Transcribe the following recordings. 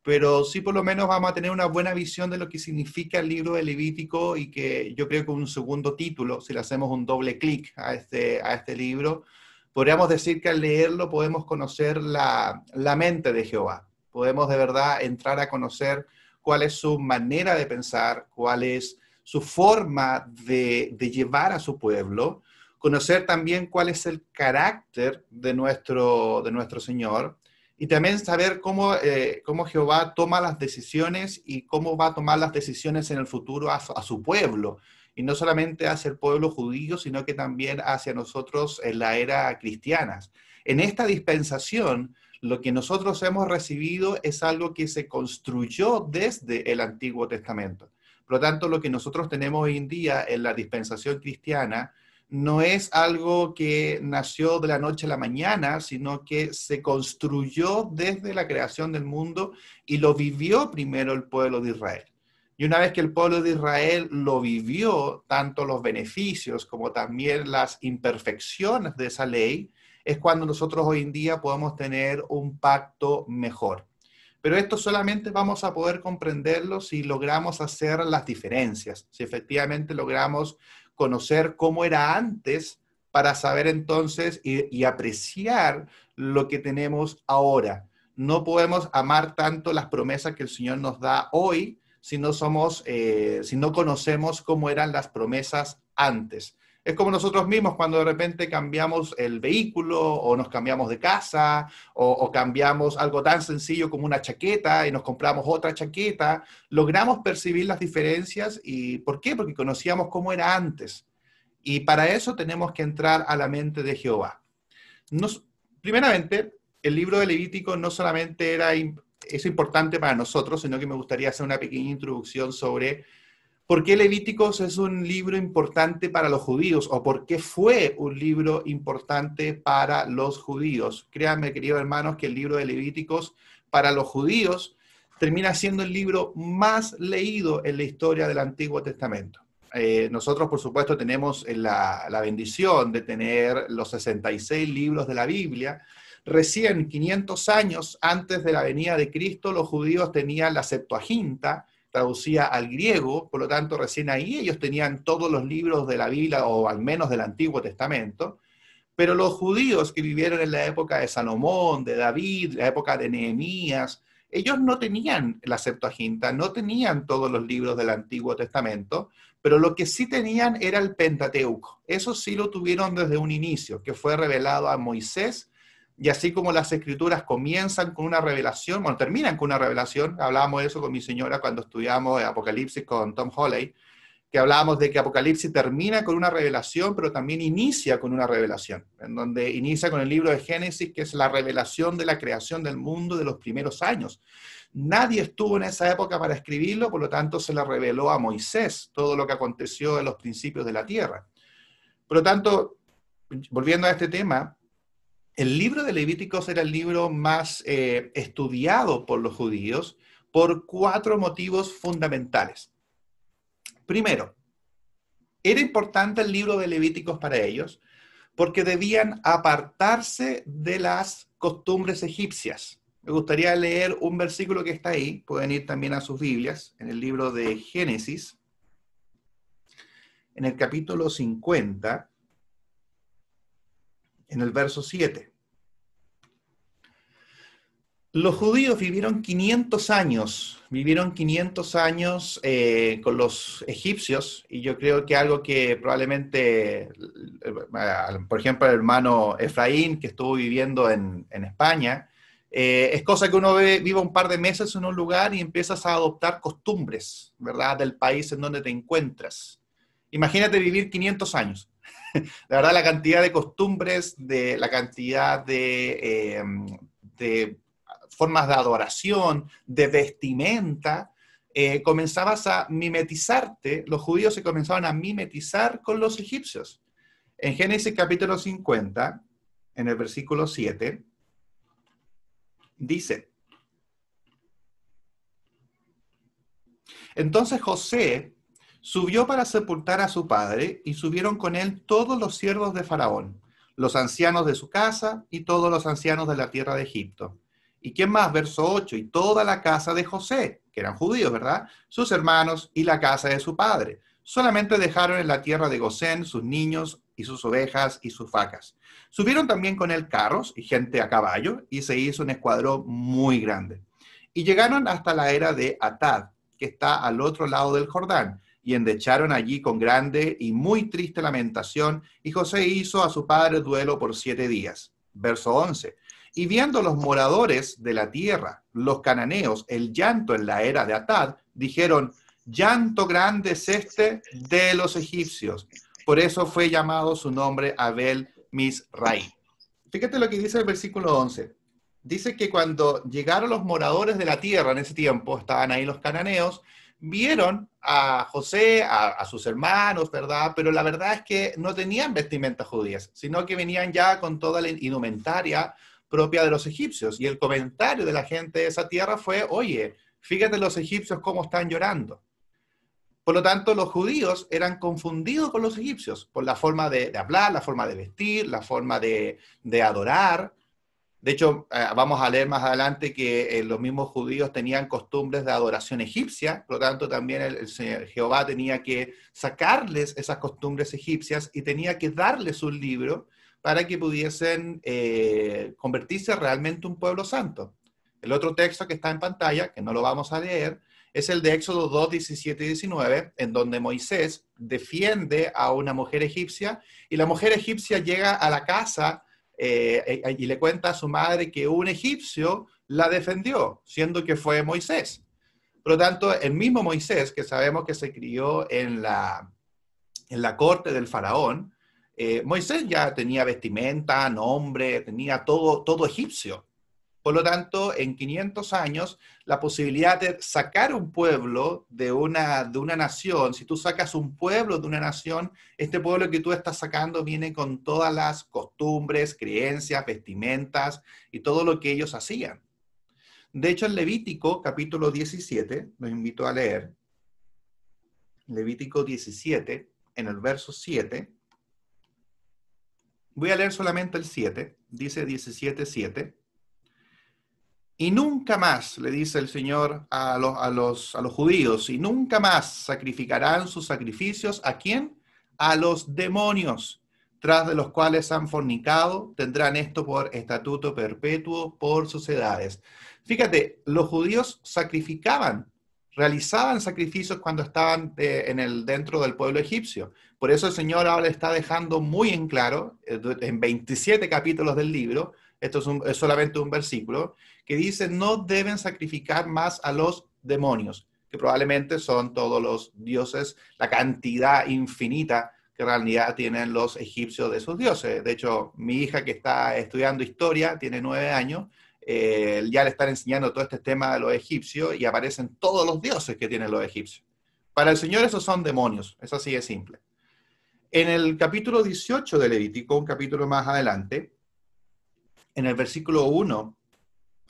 pero sí por lo menos vamos a tener una buena visión de lo que significa el libro de Levítico y que yo creo que un segundo título, si le hacemos un doble clic a este libro, podríamos decir que al leerlo podemos conocer la mente de Jehová. Podemos de verdad entrar a conocer cuál es su manera de pensar, cuál es su forma de llevar a su pueblo, conocer también cuál es el carácter de nuestro Señor, y también saber cómo Jehová toma las decisiones y cómo va a tomar las decisiones en el futuro a su pueblo. Y no solamente hacia el pueblo judío, sino que también hacia nosotros en la era cristiana. En esta dispensación, lo que nosotros hemos recibido es algo que se construyó desde el Antiguo Testamento. Por lo tanto, lo que nosotros tenemos hoy en día en la dispensación cristiana no es algo que nació de la noche a la mañana, sino que se construyó desde la creación del mundo y lo vivió primero el pueblo de Israel. Y una vez que el pueblo de Israel lo vivió, tanto los beneficios como también las imperfecciones de esa ley, es cuando nosotros hoy en día podemos tener un pacto mejor. Pero esto solamente vamos a poder comprenderlo si logramos hacer las diferencias, si efectivamente logramos conocer cómo era antes para saber entonces y apreciar lo que tenemos ahora. No podemos amar tanto las promesas que el Señor nos da hoy si no conocemos cómo eran las promesas antes. Es como nosotros mismos cuando de repente cambiamos el vehículo o nos cambiamos de casa o cambiamos algo tan sencillo como una chaqueta y nos compramos otra chaqueta, logramos percibir las diferencias. ¿Y por qué? Porque conocíamos cómo era antes. Y para eso tenemos que entrar a la mente de Jehová. Primeramente, el libro de Levítico no solamente es importante para nosotros, sino que me gustaría hacer una pequeña introducción sobre ¿por qué Levíticos es un libro importante para los judíos? ¿O por qué fue un libro importante para los judíos? Créanme, queridos hermanos, que el libro de Levíticos para los judíos termina siendo el libro más leído en la historia del Antiguo Testamento. Nosotros, por supuesto, tenemos la bendición de tener los 66 libros de la Biblia. Recién 500 años antes de la venida de Cristo, los judíos tenían la Septuaginta, traducía al griego, por lo tanto recién ahí ellos tenían todos los libros de la Biblia, o al menos del Antiguo Testamento, pero los judíos que vivieron en la época de Salomón, de David, la época de Nehemías, ellos no tenían la Septuaginta, no tenían todos los libros del Antiguo Testamento, pero lo que sí tenían era el Pentateuco. Eso sí lo tuvieron desde un inicio, que fue revelado a Moisés. Y así como las escrituras comienzan con una revelación, bueno, terminan con una revelación, hablábamos de eso con mi señora cuando estudiamos Apocalipsis con Tom Holley, que hablábamos de que Apocalipsis termina con una revelación, pero también inicia con una revelación, en donde inicia con el libro de Génesis, que es la revelación de la creación del mundo de los primeros años. Nadie estuvo en esa época para escribirlo, por lo tanto se le reveló a Moisés todo lo que aconteció en los principios de la tierra. Por lo tanto, volviendo a este tema, el libro de Levíticos era el libro más estudiado por los judíos por 4 motivos fundamentales. Primero, era importante el libro de Levíticos para ellos porque debían apartarse de las costumbres egipcias. Me gustaría leer un versículo que está ahí, pueden ir también a sus Biblias, en el libro de Génesis, en el capítulo 50, en el verso 7. Los judíos vivieron 500 años con los egipcios, y yo creo que algo que probablemente, por ejemplo, el hermano Efraín, que estuvo viviendo en España, es cosa que uno vive un par de meses en un lugar y empiezas a adoptar costumbres, ¿verdad?, del país en donde te encuentras. Imagínate vivir 500 años. La verdad, la cantidad de costumbres, la cantidad de formas de adoración, de vestimenta, comenzabas a mimetizarte, los judíos se comenzaban a mimetizar con los egipcios. En Génesis capítulo 50, en el versículo 7, dice: entonces José subió para sepultar a su padre, y subieron con él todos los siervos de Faraón, los ancianos de su casa y todos los ancianos de la tierra de Egipto. ¿Y quién más? Verso 8, y toda la casa de José, que eran judíos, ¿verdad? Sus hermanos y la casa de su padre. Solamente dejaron en la tierra de Gosén sus niños y sus ovejas y sus vacas. Subieron también con él carros y gente a caballo, y se hizo un escuadrón muy grande. Y llegaron hasta la era de Atad, que está al otro lado del Jordán, y endecharon allí con grande y muy triste lamentación, y José hizo a su padre duelo por 7 días. Verso 11. Y viendo los moradores de la tierra, los cananeos, el llanto en la era de Atad, dijeron, llanto grande es este de los egipcios. Por eso fue llamado su nombre Abel Misraim. Fíjate lo que dice el versículo 11. Dice que cuando llegaron los moradores de la tierra en ese tiempo, estaban ahí los cananeos, vieron a José, a sus hermanos, ¿verdad? Pero la verdad es que no tenían vestimentas judías, sino que venían ya con toda la indumentaria propia de los egipcios. Y el comentario de la gente de esa tierra fue, oye, fíjate los egipcios cómo están llorando. Por lo tanto, los judíos eran confundidos con los egipcios por la forma de hablar, la forma de vestir, la forma de adorar. De hecho, vamos a leer más adelante que los mismos judíos tenían costumbres de adoración egipcia, por lo tanto también el Señor Jehová tenía que sacarles esas costumbres egipcias y tenía que darles un libro para que pudiesen convertirse realmente en un pueblo santo. El otro texto que está en pantalla, que no lo vamos a leer, es el de Éxodo 2, 17 y 19, en donde Moisés defiende a una mujer egipcia y la mujer egipcia llega a la casa y le cuenta a su madre que un egipcio la defendió, siendo que fue Moisés. Por lo tanto, el mismo Moisés, que sabemos que se crió en la corte del faraón, Moisés ya tenía vestimenta, nombre, tenía todo egipcio. Por lo tanto, en 500 años, la posibilidad de sacar un pueblo de una nación, si tú sacas un pueblo de una nación, este pueblo que tú estás sacando viene con todas las costumbres, creencias, vestimentas y todo lo que ellos hacían. De hecho, en Levítico, capítulo 17, los invito a leer, Levítico 17, en el verso 7, voy a leer solamente el 7, dice 17:7. Y nunca más, le dice el Señor a los judíos, y nunca más sacrificarán sus sacrificios. ¿A quién? A los demonios, tras de los cuales han fornicado, tendrán esto por estatuto perpetuo por sus edades. Fíjate, los judíos sacrificaban, realizaban sacrificios cuando estaban dentro del pueblo egipcio. Por eso el Señor ahora está dejando muy en claro, en 27 capítulos del libro, esto es solamente un versículo, que dice, no deben sacrificar más a los demonios, que probablemente son todos los dioses, la cantidad infinita que en realidad tienen los egipcios de sus dioses. De hecho, mi hija que está estudiando historia, tiene 9 años, ya le están enseñando todo este tema de los egipcios y aparecen todos los dioses que tienen los egipcios. Para el Señor esos son demonios, eso así de simple. En el capítulo 18 de Levítico, un capítulo más adelante, en el versículo 1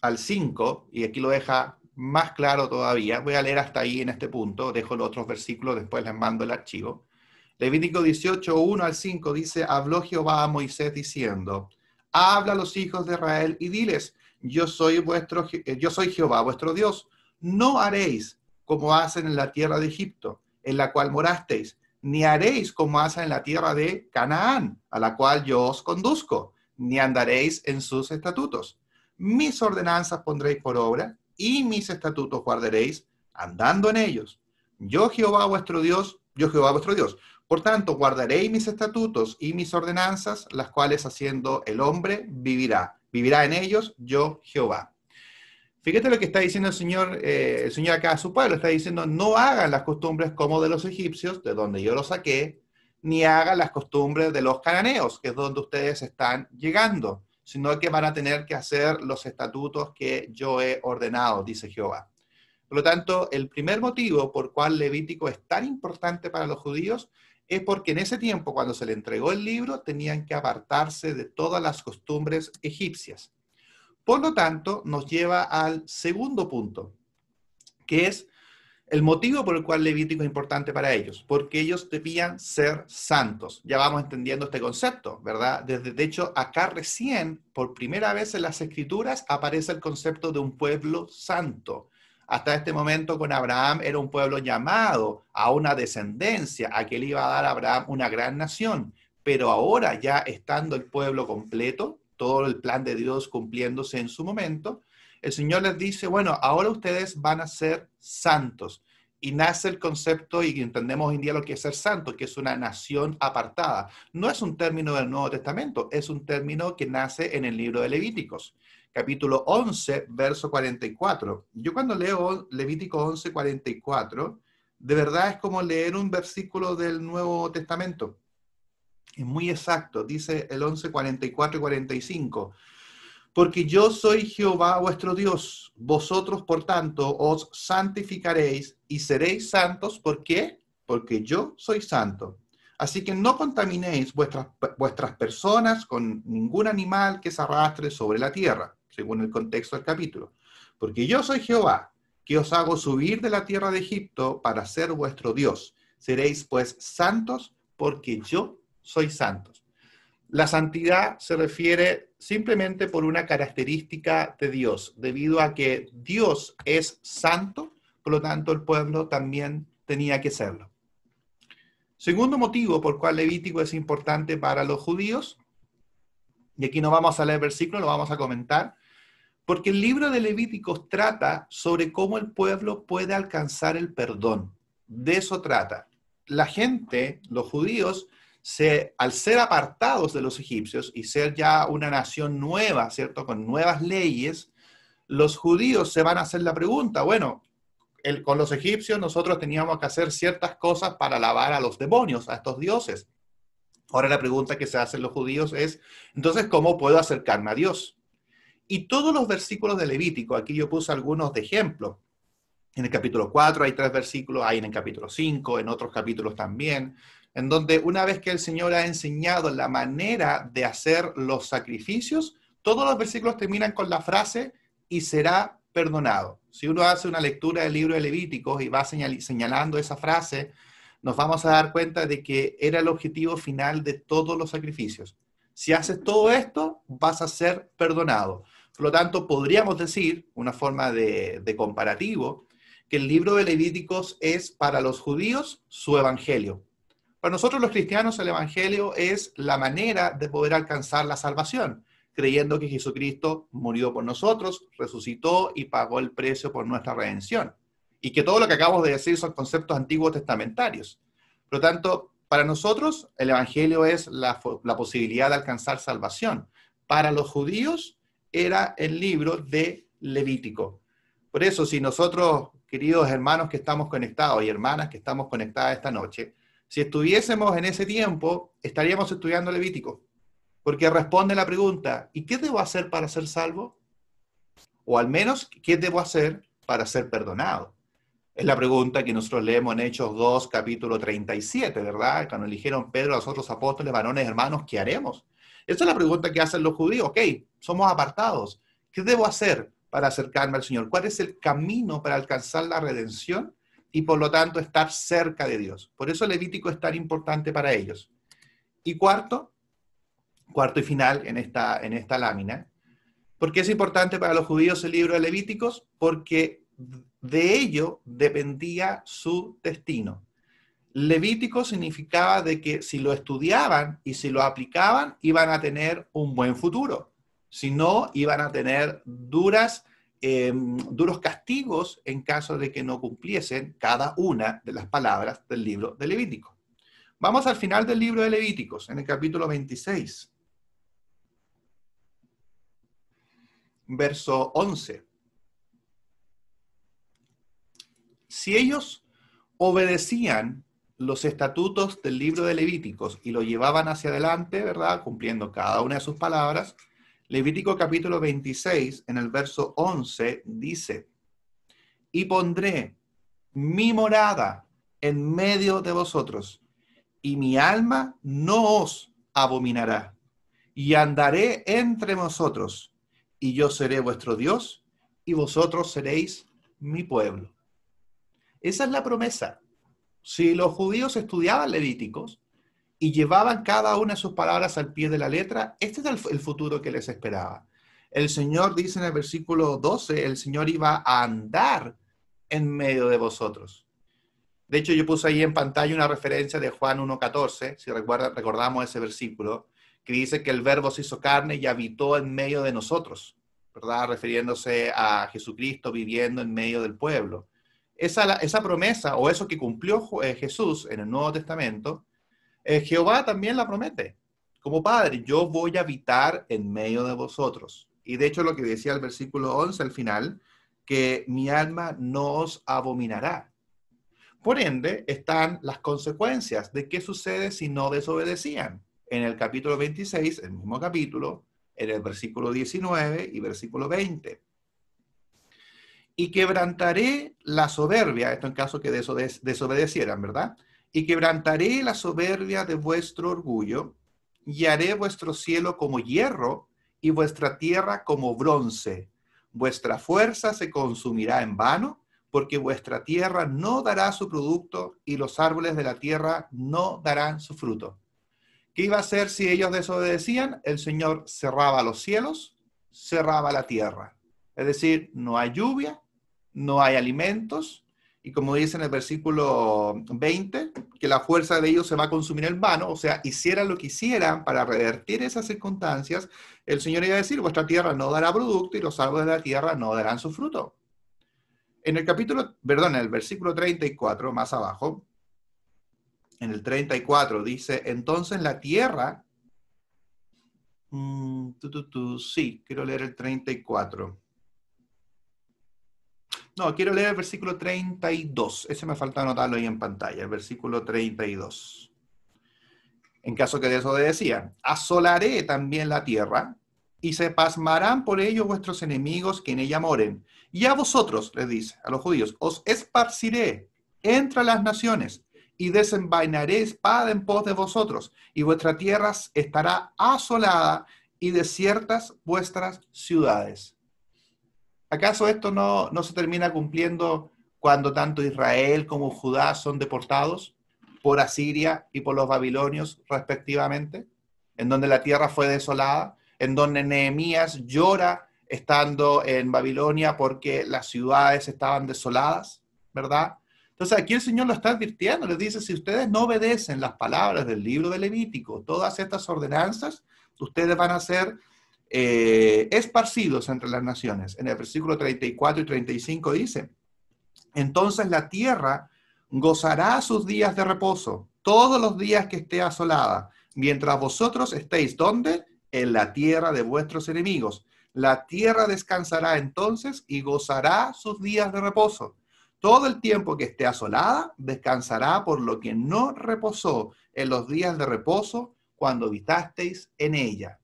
al 5, y aquí lo deja más claro todavía, voy a leer hasta ahí en este punto, dejo los otros versículos, después les mando el archivo. Levítico 18, 1 al 5 dice, habló Jehová a Moisés diciendo, habla a los hijos de Israel y diles, yo soy Jehová vuestro Dios, no haréis como hacen en la tierra de Egipto, en la cual morasteis, ni haréis como hacen en la tierra de Canaán, a la cual yo os conduzco, ni andaréis en sus estatutos. Mis ordenanzas pondréis por obra, y mis estatutos guardaréis, andando en ellos. Yo Jehová vuestro Dios. Por tanto, guardaréis mis estatutos y mis ordenanzas, las cuales haciendo el hombre vivirá. Vivirá en ellos, yo Jehová. Fíjate lo que está diciendo el Señor acá a su pueblo. Está diciendo, no hagan las costumbres como de los egipcios, de donde yo los saqué, ni hagan las costumbres de los cananeos, que es donde ustedes están llegando, sino que van a tener que hacer los estatutos que yo he ordenado, dice Jehová. Por lo tanto, el primer motivo por cual Levítico es tan importante para los judíos es porque en ese tiempo, cuando se le entregó el libro, tenían que apartarse de todas las costumbres egipcias. Por lo tanto, nos lleva al segundo punto, que es El motivo por el cual Levítico es importante para ellos, porque ellos debían ser santos. Ya vamos entendiendo este concepto, ¿verdad? De hecho, acá recién, por primera vez en las Escrituras, aparece el concepto de un pueblo santo. Hasta este momento con Abraham era un pueblo llamado a una descendencia, a que le iba a dar a Abraham una gran nación. Pero ahora, ya estando el pueblo completo, todo el plan de Dios cumpliéndose en su momento, el Señor les dice, bueno, ahora ustedes van a ser santos. Y nace el concepto, y entendemos hoy en día lo que es ser santo, que es una nación apartada. No es un término del Nuevo Testamento, es un término que nace en el libro de Levíticos, capítulo 11, verso 44. Yo cuando leo Levítico 11, 44, de verdad es como leer un versículo del Nuevo Testamento. Es muy exacto, dice el 11, 44 y 45. Porque yo soy Jehová vuestro Dios, vosotros por tanto os santificaréis y seréis santos. ¿Por qué? Porque yo soy santo. Así que no contaminéis vuestras personas con ningún animal que se arrastre sobre la tierra, según el contexto del capítulo. Porque yo soy Jehová, que os hago subir de la tierra de Egipto para ser vuestro Dios. Seréis pues santos, porque yo soy santo. La santidad se refiere simplemente por una característica de Dios, debido a que Dios es santo, por lo tanto el pueblo también tenía que serlo. Segundo motivo por cual Levítico es importante para los judíos, y aquí no vamos a leer versículos, lo vamos a comentar, porque el libro de Levíticos trata sobre cómo el pueblo puede alcanzar el perdón. De eso trata. La gente, los judíos, al ser apartados de los egipcios y ser ya una nación nueva, ¿cierto? Con nuevas leyes, los judíos se van a hacer la pregunta, bueno, con los egipcios nosotros teníamos que hacer ciertas cosas para alabar a los demonios, a estos dioses. Ahora la pregunta que se hacen los judíos es, entonces, ¿cómo puedo acercarme a Dios? Y todos los versículos de Levítico, aquí yo puse algunos de ejemplo. En el capítulo 4 hay 3 versículos, hay en el capítulo 5, en otros capítulos también, en donde una vez que el Señor ha enseñado la manera de hacer los sacrificios, todos los versículos terminan con la frase, y será perdonado. Si uno hace una lectura del libro de Levíticos y va señalando esa frase, nos vamos a dar cuenta de que era el objetivo final de todos los sacrificios. Si haces todo esto, vas a ser perdonado. Por lo tanto, podríamos decir, una forma de comparativo, que el libro de Levíticos es para los judíos su evangelio. Para nosotros los cristianos el evangelio es la manera de poder alcanzar la salvación, creyendo que Jesucristo murió por nosotros, resucitó y pagó el precio por nuestra redención. Y que todo lo que acabamos de decir son conceptos antiguos testamentarios. Por lo tanto, para nosotros el evangelio es la posibilidad de alcanzar salvación. Para los judíos era el libro de Levítico. Por eso, si nosotros, queridos hermanos que estamos conectados y hermanas que estamos conectadas esta noche, si estuviésemos en ese tiempo, estaríamos estudiando Levítico, porque responde la pregunta, ¿y qué debo hacer para ser salvo? O al menos, ¿qué debo hacer para ser perdonado? Es la pregunta que nosotros leemos en Hechos 2, capítulo 37, ¿verdad? Cuando eligieron Pedro a los otros apóstoles, varones, hermanos, ¿qué haremos? Esa es la pregunta que hacen los judíos. Ok, somos apartados. ¿Qué debo hacer para acercarme al Señor? ¿Cuál es el camino para alcanzar la redención? Y por lo tanto estar cerca de Dios. Por eso Levítico es tan importante para ellos. Y cuarto y final en esta lámina. ¿Por qué es importante para los judíos el libro de Levíticos? Porque de ello dependía su destino. Levítico significaba de que si lo estudiaban y si lo aplicaban, iban a tener un buen futuro. Si no, iban a tener duros castigos en caso de que no cumpliesen cada una de las palabras del libro de Levítico. Vamos al final del libro de Levíticos, en el capítulo 26. Verso 11. Si ellos obedecían los estatutos del libro de Levíticos y lo llevaban hacia adelante, ¿verdad? Cumpliendo cada una de sus palabras, Levítico capítulo 26, en el verso 11, dice, y pondré mi morada en medio de vosotros, y mi alma no os abominará, y andaré entre vosotros, y yo seré vuestro Dios, y vosotros seréis mi pueblo. Esa es la promesa. Si los judíos estudiaban Levíticos y llevaban cada una de sus palabras al pie de la letra, este es el futuro que les esperaba. El Señor dice en el versículo 12, el Señor iba a andar en medio de vosotros. De hecho, yo puse ahí en pantalla una referencia de Juan 1:14, si recordamos ese versículo, que dice que el Verbo se hizo carne y habitó en medio de nosotros, ¿verdad? Refiriéndose a Jesucristo viviendo en medio del pueblo. Esa promesa, o eso que cumplió Jesús en el Nuevo Testamento, Jehová también la promete. Como Padre, yo voy a habitar en medio de vosotros. Y de hecho lo que decía el versículo 11 al final, que mi alma no os abominará. Por ende, están las consecuencias de qué sucede si no desobedecían. En el capítulo 26, el mismo capítulo, en el versículo 19 y versículo 20. Y quebrantaré la soberbia, esto en caso que desobedecieran, ¿verdad? Y quebrantaré la soberbia de vuestro orgullo, y haré vuestro cielo como hierro, y vuestra tierra como bronce. Vuestra fuerza se consumirá en vano, porque vuestra tierra no dará su producto, y los árboles de la tierra no darán su fruto. ¿Qué iba a hacer si ellos desobedecían? El Señor cerraba los cielos, cerraba la tierra. Es decir, no hay lluvia, no hay alimentos, y como dice en el versículo 20, que la fuerza de ellos se va a consumir en vano, o sea, hicieran lo que hicieran para revertir esas circunstancias, el Señor iba a decir, vuestra tierra no dará producto y los árboles de la tierra no darán su fruto. En el versículo 34, más abajo, en el 34 dice, entonces la tierra, sí, quiero leer el 34. No, quiero leer el versículo 32. Ese me falta anotarlo ahí en pantalla, el versículo 32. En caso que desobedecían, asolaré también la tierra, y se pasmarán por ello vuestros enemigos que en ella moren. Y a vosotros, les dice, a los judíos, os esparciré entre las naciones, y desenvainaré espada en pos de vosotros, y vuestra tierra estará asolada, y desiertas vuestras ciudades. ¿Acaso esto no se termina cumpliendo cuando tanto Israel como Judá son deportados por Asiria y por los babilonios respectivamente? En donde la tierra fue desolada, en donde Nehemías llora estando en Babilonia porque las ciudades estaban desoladas, ¿verdad? Entonces aquí el Señor lo está advirtiendo, les dice, si ustedes no obedecen las palabras del libro de Levítico, todas estas ordenanzas, ustedes van a ser esparcidos entre las naciones. En el versículo 34 y 35 dice, entonces la tierra gozará sus días de reposo, todos los días que esté asolada, mientras vosotros estéis, ¿dónde? En la tierra de vuestros enemigos. La tierra descansará entonces y gozará sus días de reposo. Todo el tiempo que esté asolada, descansará por lo que no reposó en los días de reposo cuando habitasteis en ella.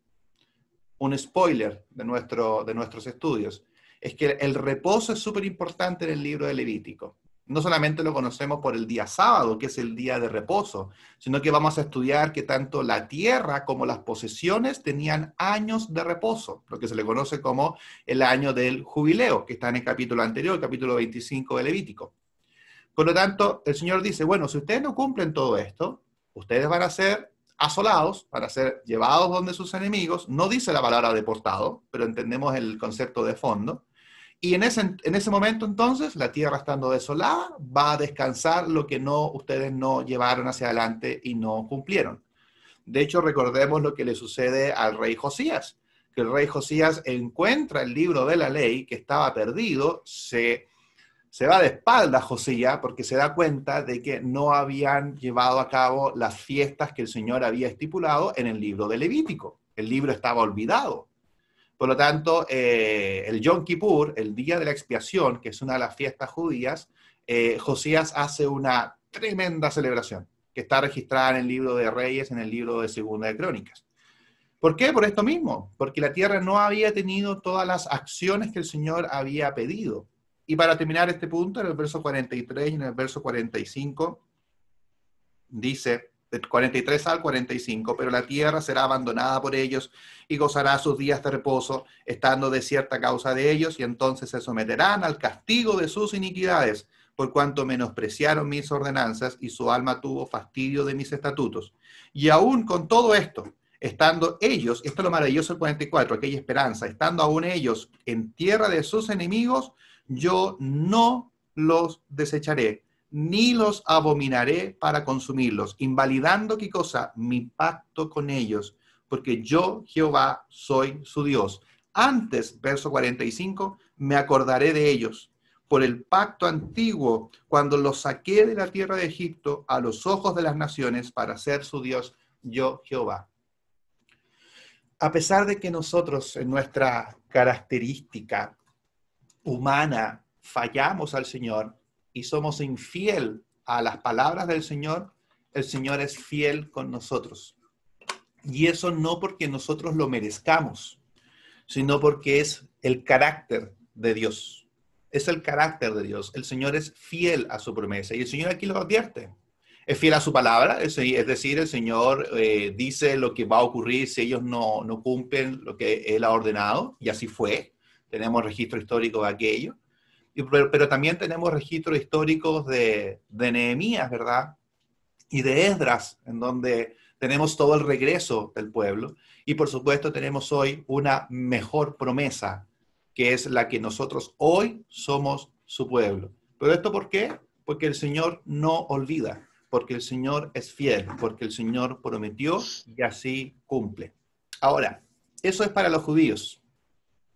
Un spoiler de nuestros estudios, es que el reposo es súper importante en el libro de Levítico. No solamente lo conocemos por el día sábado, que es el día de reposo, sino que vamos a estudiar que tanto la tierra como las posesiones tenían años de reposo, lo que se le conoce como el año del jubileo, que está en el capítulo anterior, el capítulo 25 de Levítico. Por lo tanto, el Señor dice, bueno, si ustedes no cumplen todo esto, ustedes van a ser asolados, para ser llevados donde sus enemigos, no dice la palabra deportado, pero entendemos el concepto de fondo, y en ese momento entonces, la tierra estando desolada, va a descansar lo que ustedes no llevaron hacia adelante y no cumplieron. De hecho, recordemos lo que le sucede al rey Josías, que el rey Josías encuentra el libro de la ley que estaba perdido, se va de espaldas Josías porque se da cuenta de que no habían llevado a cabo las fiestas que el Señor había estipulado en el libro de Levítico. El libro estaba olvidado. Por lo tanto, el Yom Kippur, el día de la expiación, que es una de las fiestas judías, Josías hace una tremenda celebración que está registrada en el libro de Reyes, en el libro de Segunda de Crónicas. ¿Por qué? Por esto mismo, porque la tierra no había tenido todas las acciones que el Señor había pedido. Y para terminar este punto, en el verso 43 y en el verso 45, dice, del 43 al 45, pero la tierra será abandonada por ellos y gozará sus días de reposo, estando desierta a causa de ellos, y entonces se someterán al castigo de sus iniquidades, por cuanto menospreciaron mis ordenanzas y su alma tuvo fastidio de mis estatutos. Y aún con todo esto, estando ellos, esto es lo maravilloso del 44, aquella esperanza, estando aún ellos en tierra de sus enemigos, yo no los desecharé, ni los abominaré para consumirlos, invalidando, ¿qué cosa? Mi pacto con ellos, porque yo, Jehová, soy su Dios. Antes, verso 45, me acordaré de ellos por el pacto antiguo, cuando los saqué de la tierra de Egipto a los ojos de las naciones para ser su Dios, yo, Jehová. A pesar de que nosotros en nuestra característica humana fallamos al Señor y somos infiel a las palabras del Señor, el Señor es fiel con nosotros. Y eso no porque nosotros lo merezcamos, sino porque es el carácter de Dios. Es el carácter de Dios. El Señor es fiel a su promesa. Y el Señor aquí lo advierte. Es fiel a su palabra, es decir, el Señor dice lo que va a ocurrir si ellos no cumplen lo que Él ha ordenado, y así fue. Tenemos registro histórico de aquello. Pero también tenemos registros históricos de Nehemías, ¿verdad? Y de Esdras, en donde tenemos todo el regreso del pueblo. Y por supuesto tenemos hoy una mejor promesa, que es la que nosotros hoy somos su pueblo. ¿Pero esto por qué? Porque el Señor no olvida, porque el Señor es fiel, porque el Señor prometió y así cumple. Ahora, eso es para los judíos.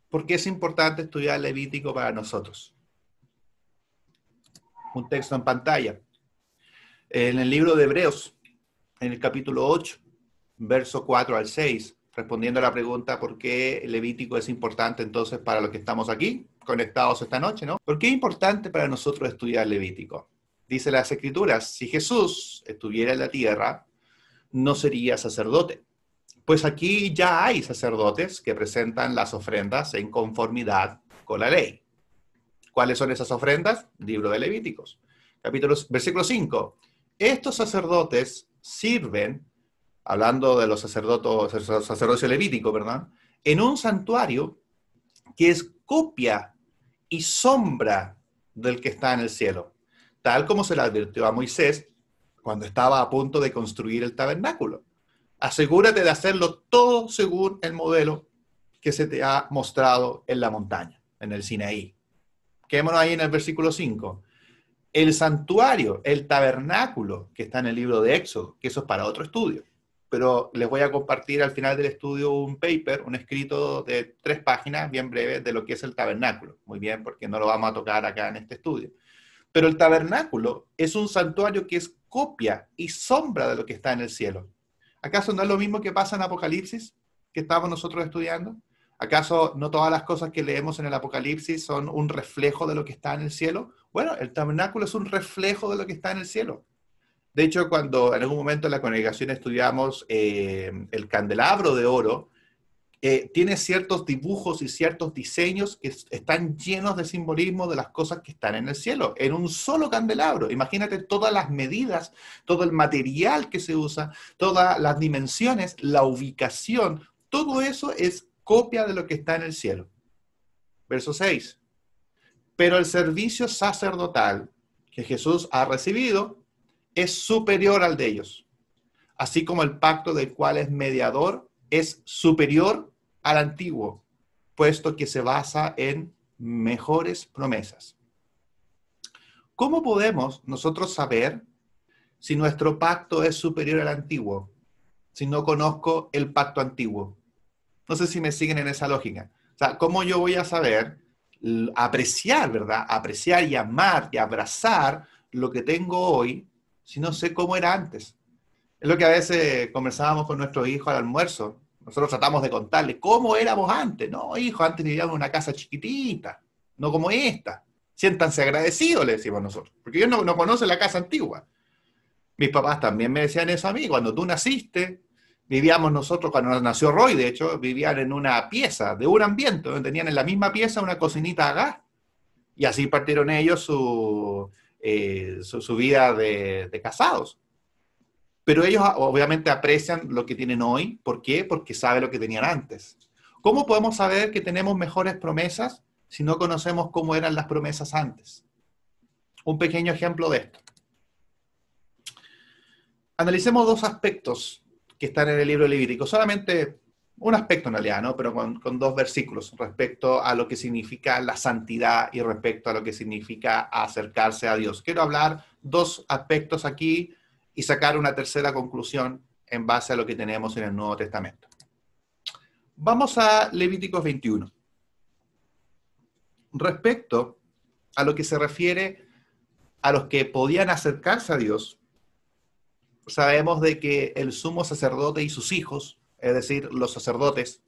¿Por qué es importante estudiar Levítico para nosotros? Un texto en pantalla. En el libro de Hebreos, en el capítulo 8, verso 4 al 6, respondiendo a la pregunta ¿por qué Levítico es importante entonces para los que estamos aquí, conectados esta noche, ¿no? ¿Por qué es importante para nosotros estudiar Levítico? Dice las Escrituras, si Jesús estuviera en la tierra, no sería sacerdote. Pues aquí ya hay sacerdotes que presentan las ofrendas en conformidad con la ley. ¿Cuáles son esas ofrendas? Libro de Levíticos. Versículo 5. Estos sacerdotes sirven, hablando de los sacerdocio levítico, ¿verdad? En un santuario que es copia y sombra del que está en el cielo, tal como se le advirtió a Moisés cuando estaba a punto de construir el tabernáculo. Asegúrate de hacerlo todo según el modelo que se te ha mostrado en la montaña, en el Sinaí. Quedémonos ahí en el versículo 5. El santuario, el tabernáculo, que está en el libro de Éxodo, que eso es para otro estudio. Pero les voy a compartir al final del estudio un paper, un escrito de 3 páginas, bien breve, de lo que es el tabernáculo. Muy bien, porque no lo vamos a tocar acá en este estudio. Pero el tabernáculo es un santuario que es copia y sombra de lo que está en el cielo. ¿Acaso no es lo mismo que pasa en Apocalipsis, que estamos nosotros estudiando? ¿Acaso no todas las cosas que leemos en el Apocalipsis son un reflejo de lo que está en el cielo? Bueno, el tabernáculo es un reflejo de lo que está en el cielo. De hecho, cuando en algún momento en la congregación estudiamos el candelabro de oro, tiene ciertos dibujos y ciertos diseños que están llenos de simbolismo de las cosas que están en el cielo, en un solo candelabro. Imagínate todas las medidas, todo el material que se usa, todas las dimensiones, la ubicación, todo eso es copia de lo que está en el cielo. Verso 6. Pero el servicio sacerdotal que Jesús ha recibido es superior al de ellos, así como el pacto del cual es mediador es superior al antiguo, puesto que se basa en mejores promesas. ¿Cómo podemos nosotros saber si nuestro pacto es superior al antiguo, si no conozco el pacto antiguo? No sé si me siguen en esa lógica. O sea, ¿cómo yo voy a saber apreciar, ¿verdad? Apreciar y amar y abrazar lo que tengo hoy si no sé cómo era antes? Es lo que a veces conversábamos con nuestros hijos al almuerzo. Nosotros tratamos de contarles cómo éramos antes. No, hijo, antes vivíamos en una casa chiquitita, no como esta. Siéntanse agradecidos, le decimos nosotros, porque ellos no conocen la casa antigua. Mis papás también me decían eso a mí. Cuando tú naciste, vivíamos nosotros, cuando nació Roy, de hecho, vivían en una pieza de un ambiente, donde tenían en la misma pieza una cocinita a gas. Y así partieron ellos su vida de casados. Pero ellos obviamente aprecian lo que tienen hoy. ¿Por qué? Porque saben lo que tenían antes. ¿Cómo podemos saber que tenemos mejores promesas si no conocemos cómo eran las promesas antes? un pequeño ejemplo de esto. Analicemos dos aspectos que están en el libro de Levítico, solamente un aspecto en realidad, ¿no? Pero con dos versículos respecto a lo que significa la santidad y respecto a lo que significa acercarse a Dios. Quiero hablar dos aspectos aquí y sacar una tercera conclusión en base a lo que tenemos en el Nuevo Testamento. Vamos a Levíticos 21. Respecto a lo que se refiere a los que podían acercarse a Dios, sabemos de que el sumo sacerdote y sus hijos, es decir, los sacerdotes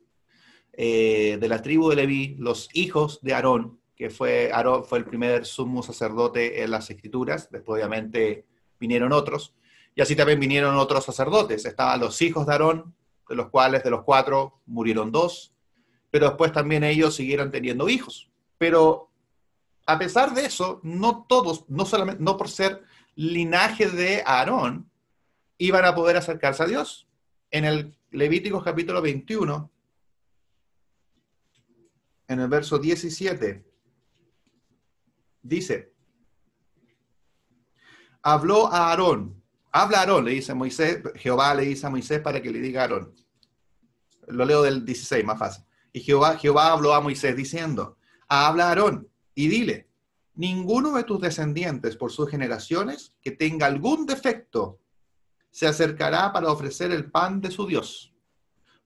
de la tribu de Leví, los hijos de Aarón, que Aarón fue el primer sumo sacerdote en las Escrituras, después obviamente vinieron otros, y así también vinieron otros sacerdotes. Estaban los hijos de Aarón, de los cuales de los 4 murieron 2, pero después también ellos siguieron teniendo hijos. Pero a pesar de eso, no todos, no por ser linaje de Aarón, iban a poder acercarse a Dios. En el Levíticos capítulo 21, en el verso 17, dice, habla a Aarón, le dice Moisés, Jehová le dice a Moisés para que le diga a Aarón. Lo leo del 16, más fácil. Y Jehová habló a Moisés diciendo, habla a Aarón y dile, ninguno de tus descendientes por sus generaciones que tenga algún defecto se acercará para ofrecer el pan de su Dios.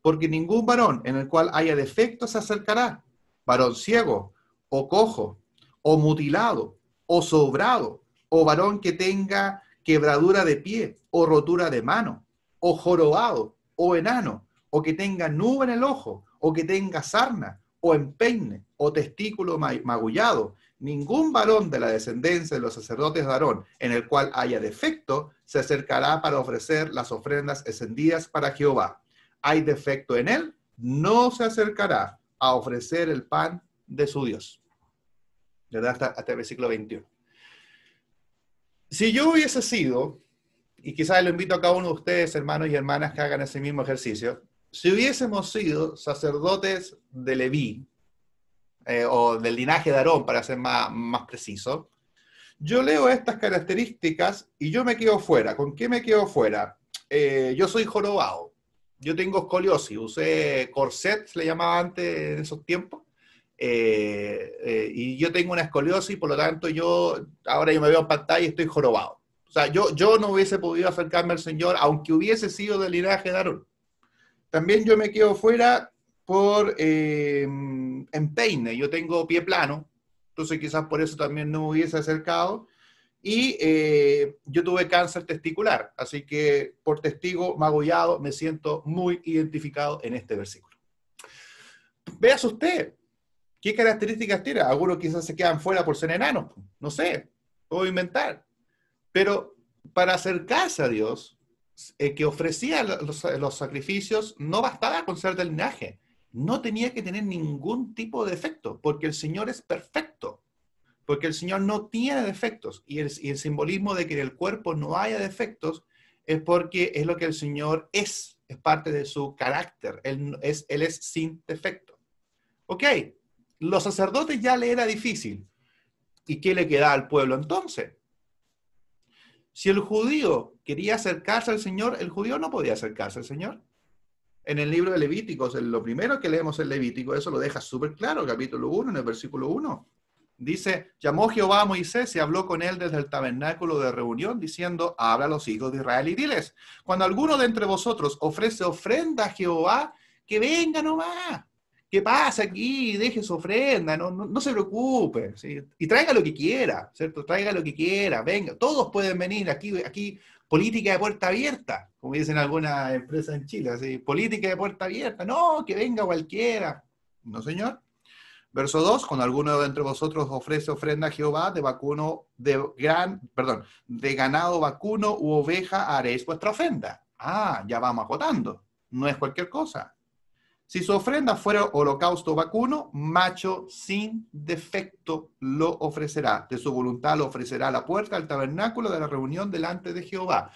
Porque ningún varón en el cual haya defecto se acercará, varón ciego, o cojo, o mutilado, o sobrado, o varón que tenga quebradura de pie, o rotura de mano, o jorobado, o enano, o que tenga nube en el ojo, o que tenga sarna, o empeine, o testículo magullado. Ningún varón de la descendencia de los sacerdotes de Aarón, en el cual haya defecto, se acercará para ofrecer las ofrendas encendidas para Jehová. Hay defecto en él, no se acercará a ofrecer el pan de su Dios. ¿Verdad? Hasta el versículo 21. Si yo hubiese sido, y quizás lo invito a cada uno de ustedes, hermanos y hermanas, que hagan ese mismo ejercicio, si hubiésemos sido sacerdotes de Leví, o del linaje de Aarón, para ser más preciso, yo leo estas características y yo me quedo fuera. ¿Con qué me quedo fuera? Yo soy jorobado, yo tengo escoliosis, usé corset, se le llamaba antes en esos tiempos, y yo tengo una escoliosis, por lo tanto ahora yo me veo en pantalla y estoy jorobado. O sea, yo no hubiese podido acercarme al Señor, aunque hubiese sido del linaje de Aarón. También yo me quedo fuera por empeine. Yo tengo pie plano, entonces quizás por eso también no me hubiese acercado. Y yo tuve cáncer testicular, así que por testigo magullado me siento muy identificado en este versículo. Véase usted, ¿qué características tiene? Algunos quizás se quedan fuera por ser enanos, no sé, puedo inventar. Pero para acercarse a Dios, que ofrecía los sacrificios, no bastaba con ser del linaje. No tenía que tener ningún tipo de defecto, porque el Señor es perfecto, porque el Señor no tiene defectos, y el simbolismo de que en el cuerpo no haya defectos es porque es lo que el Señor es parte de su carácter, Él es sin defecto. Ok, los sacerdotes ya le era difícil, ¿y qué le queda al pueblo entonces? Si el judío quería acercarse al Señor, el judío no podía acercarse al Señor. En el libro de Levíticos, lo primero que leemos en Levítico, eso lo deja súper claro, capítulo 1, en el versículo 1. Dice, llamó Jehová a Moisés y habló con él desde el tabernáculo de reunión, diciendo, habla a los hijos de Israel y diles, cuando alguno de entre vosotros ofrece ofrenda a Jehová, que venga nomás, que pase aquí, deje su ofrenda, no se preocupe, ¿sí? Y traiga lo que quiera, ¿cierto? Traiga lo que quiera, venga, todos pueden venir aquí política de puerta abierta, como dicen algunas empresas en Chile, ¿sí? Política de puerta abierta, no, que venga cualquiera, no señor. Verso 2, cuando alguno de entre vosotros ofrece ofrenda a Jehová de ganado vacuno u oveja, haréis vuestra ofrenda. Ya vamos acotando, no es cualquier cosa. Si su ofrenda fuera holocausto vacuno, macho sin defecto lo ofrecerá. De su voluntad lo ofrecerá a la puerta del tabernáculo de la reunión delante de Jehová.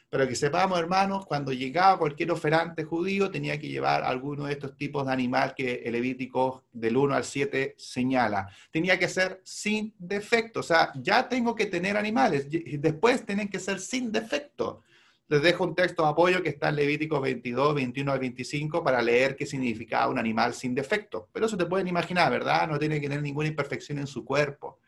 Pero que sepamos, hermanos, cuando llegaba cualquier oferante judío, tenía que llevar alguno de estos tipos de animal que el Levítico del 1 al 7 señala. Tenía que ser sin defecto. O sea, ya tengo que tener animales. Después tienen que ser sin defecto. Les dejo un texto de apoyo que está en Levítico 22, 21 al 25 para leer qué significaba un animal sin defecto. Pero eso te pueden imaginar, ¿verdad? No tiene que tener ninguna imperfección en su cuerpo.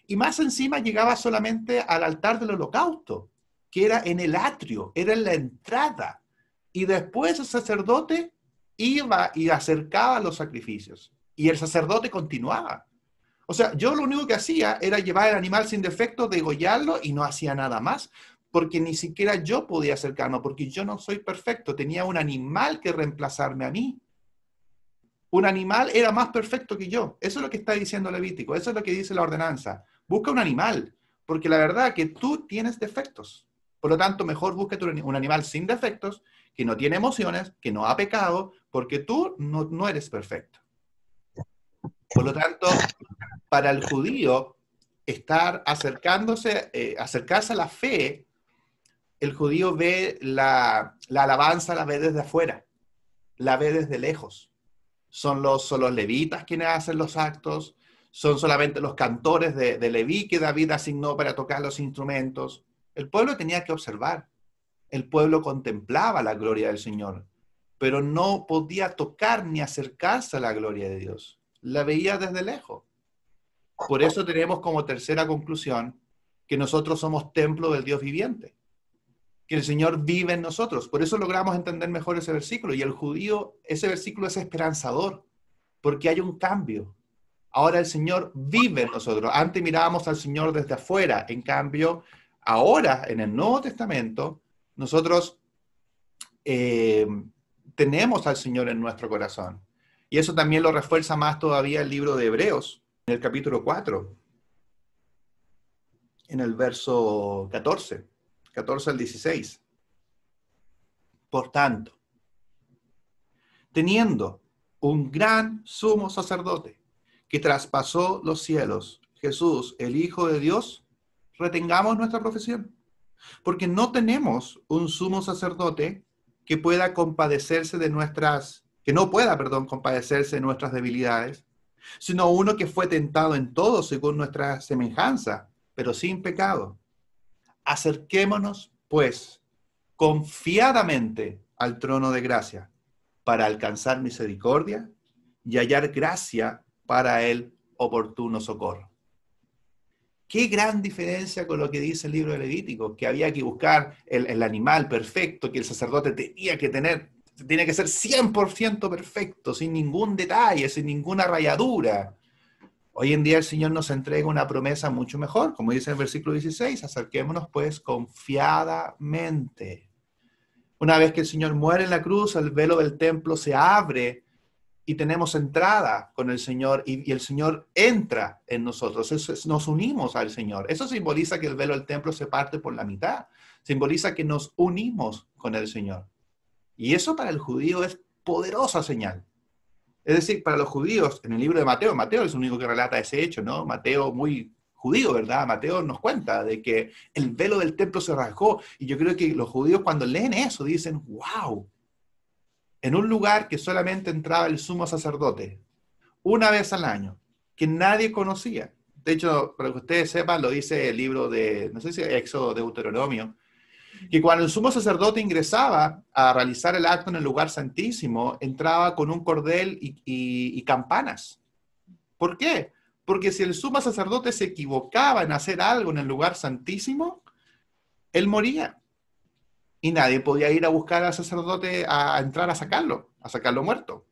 Y más encima llegaba solamente al altar del holocausto, que era en el atrio, era en la entrada. Y después el sacerdote iba y acercaba los sacrificios. Y el sacerdote continuaba. O sea, yo lo único que hacía era llevar el animal sin defecto, degollarlo y no hacía nada más. Porque ni siquiera yo podía acercarme, porque yo no soy perfecto. Tenía un animal que reemplazarme a mí. Un animal era más perfecto que yo. Eso es lo que está diciendo Levítico. Eso es lo que dice la ordenanza. Busca un animal, porque la verdad es que tú tienes defectos. Por lo tanto, mejor búsquete un animal sin defectos, que no tiene emociones, que no ha pecado, porque tú no eres perfecto. Por lo tanto, para el judío, acercarse a la fe, el judío ve la alabanza, la ve desde afuera, la ve desde lejos. Son los levitas quienes hacen los actos, son solamente los cantores de Leví que David asignó para tocar los instrumentos. El pueblo tenía que observar, el pueblo contemplaba la gloria del Señor, pero no podía tocar ni acercarse a la gloria de Dios. La veía desde lejos. Por eso tenemos como tercera conclusión que nosotros somos templo del Dios viviente, que el Señor vive en nosotros. Por eso logramos entender mejor ese versículo. Y el judío, ese versículo es esperanzador, porque hay un cambio. Ahora el Señor vive en nosotros. Antes mirábamos al Señor desde afuera. En cambio, ahora en el Nuevo Testamento, nosotros tenemos al Señor en nuestro corazón. Y eso también lo refuerza más todavía el libro de Hebreos, en el capítulo 4, en el verso 14 al 16. Por tanto, teniendo un gran sumo sacerdote que traspasó los cielos, Jesús, el Hijo de Dios, retengamos nuestra profesión. Porque no tenemos un sumo sacerdote que pueda compadecerse de compadecerse de nuestras debilidades, sino uno que fue tentado en todo según nuestra semejanza, pero sin pecado. Acerquémonos, pues, confiadamente al trono de gracia, para alcanzar misericordia y hallar gracia para el oportuno socorro. Qué gran diferencia con lo que dice el libro de Levítico, que había que buscar el animal perfecto, que el sacerdote tenía que ser 100% perfecto, sin ningún detalle, sin ninguna rayadura. Hoy en día el Señor nos entrega una promesa mucho mejor, como dice en el versículo 16, acerquémonos pues confiadamente. Una vez que el Señor muere en la cruz, el velo del templo se abre y tenemos entrada con el Señor y el Señor entra en nosotros. Nos unimos al Señor. Eso simboliza que el velo del templo se parte por la mitad. Simboliza que nos unimos con el Señor. Y eso para el judío es poderosa señal. Es decir, para los judíos, en el libro de Mateo, Mateo es el único que relata ese hecho, ¿no? Mateo muy judío, ¿verdad? Mateo nos cuenta de que el velo del templo se rasgó. Y yo creo que los judíos cuando leen eso dicen, wow, en un lugar que solamente entraba el sumo sacerdote una vez al año, que nadie conocía. De hecho, para que ustedes sepan, lo dice el libro de, no sé si Éxodo, Deuteronomio, que cuando el sumo sacerdote ingresaba a realizar el acto en el lugar santísimo, entraba con un cordel y campanas. ¿Por qué? Porque si el sumo sacerdote se equivocaba en hacer algo en el lugar santísimo, él moría. Y nadie podía ir a buscar al sacerdote a entrar a sacarlo muerto.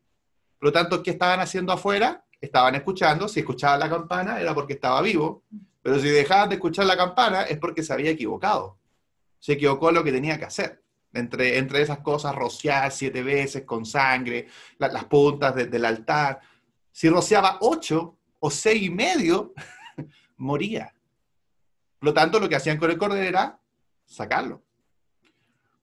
Por lo tanto, ¿qué estaban haciendo afuera? Estaban escuchando. Si escuchaban la campana era porque estaba vivo, pero si dejaban de escuchar la campana es porque se había equivocado. Se equivocó en lo que tenía que hacer. Entre esas cosas, rociar 7 veces con sangre, las puntas del altar. Si rociaba 8 o 6,5, moría. Por lo tanto, lo que hacían con el cordero era sacarlo.